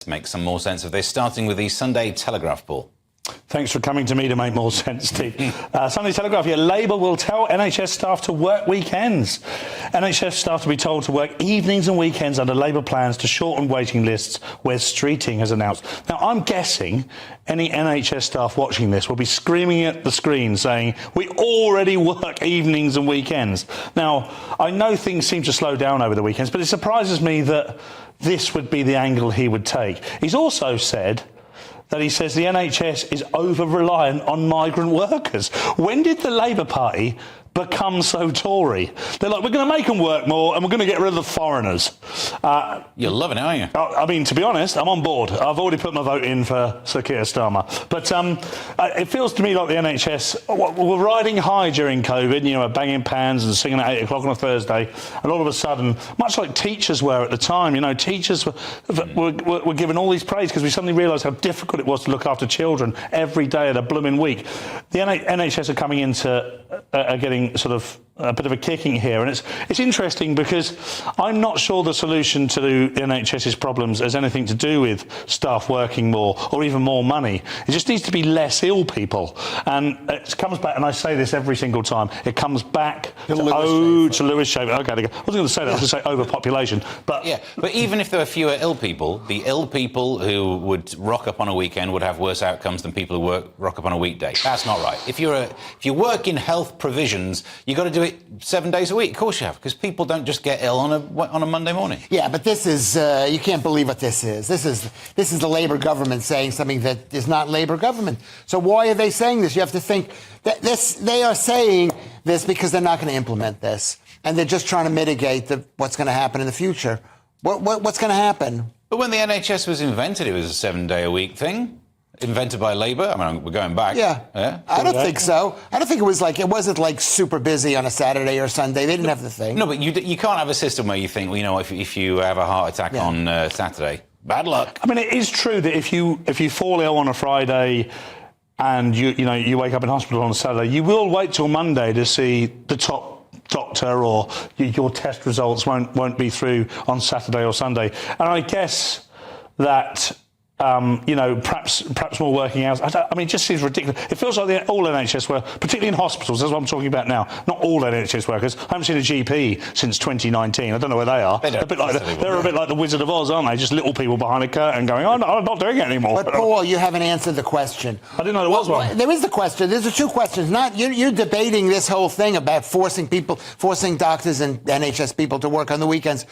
To make some more sense of this, starting with the Sunday Telegraph, Paul. Thanks for coming to me to make more sense, Steve. Sunday Telegraph here. Labour will tell NHS staff to work weekends. NHS staff to be told to work evenings and weekends under Labour plans to shorten waiting lists, Wes Streeting has announced. Now, I'm guessing any NHS staff watching this will be screaming at the screen saying, we already work evenings and weekends. Now, I know things seem to slow down over the weekends, but it surprises me that this would be the angle he would take. He's also said that he says the NHS is over-reliant on migrant workers. When did the Labour Party become so Tory? They're like, we're going to make them work more and we're going to get rid of the foreigners. You're loving it, aren't you? I mean, to be honest, I'm on board. I've already put my vote in for Sir Keir Starmer. But it feels to me like the NHS were riding high during COVID, you know, banging pans and singing at 8 o'clock on a Thursday. And all of a sudden, much like teachers were at the time, you know, teachers were given all these praise because we suddenly realised how difficult it was to look after children every day of the blooming week. The NHS are coming into getting sort of a bit of a kicking here, and it's interesting because I'm not sure the solution to the NHS's problems has anything to do with staff working more or even more money. It just needs to be less ill people, and it comes back, and I say this every single time, it comes back to Lewis Schaefer. Okay, I wasn't going to say that, I was going to say overpopulation, but yeah, but even if there were fewer ill people, the ill people who would rock up on a weekend would have worse outcomes than people who rock up on a weekday. That's not right. If you work in health provisions, you've got to do it 7 days a week. Of course you have, because people don't just get ill on a Monday morning. Yeah, but this is you can't believe what this is. This is the Labour government saying something that is not Labour government. So why are they saying this? You have to think that they are saying this because they're not going to implement this, and they're just trying to mitigate what's going to happen in the future. What's going to happen? But when the NHS was invented, it was a 7-day-a-week thing. Invented by Labour? I mean, we're going back. Yeah. I don't think so. I don't think it wasn't like super busy on a Saturday or Sunday. They didn't have the thing. No, but you can't have a system where you think, well, you know, if you have a heart attack on Saturday, bad luck. I mean, it is true that if you fall ill on a Friday and you wake up in hospital on a Saturday, you will wait till Monday to see the top doctor, or your test results won't be through on Saturday or Sunday. And I guess that perhaps more working hours. I mean, it just seems ridiculous. It feels like all NHS workers, particularly in hospitals, that's what I'm talking about now. Not all NHS workers. I haven't seen a GP since 2019. I don't know where they are. They're a bit like the Wizard of Oz, aren't they? Just little people behind a curtain going, oh, no, I'm not doing it anymore. But, Paul, you haven't answered the question. I didn't know there was one. There is the question. There's two questions. You're debating this whole thing about forcing doctors and NHS people to work on the weekends.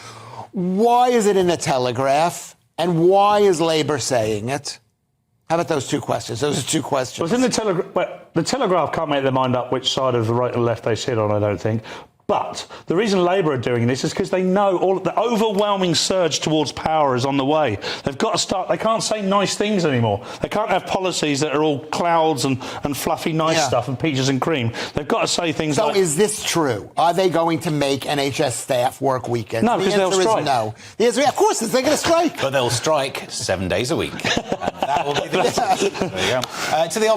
Why is it in the Telegraph? And why is Labour saying it? How about those two questions? Those are two questions. Well, it's in the Telegraph. Well, the Telegraph can't make their mind up which side of the right and left they sit on, I don't think. But the reason Labour are doing this is because they know the overwhelming surge towards power is on the way. They've got to start. They can't say nice things anymore. They can't have policies that are all clouds and fluffy nice stuff and peaches and cream. They've got to say things like... So is this true? Are they going to make NHS staff work weekends? No, because they'll strike. No. The answer is no. Of course, they're going to strike. But they'll strike 7 days a week. And that will be the message. There you go. To the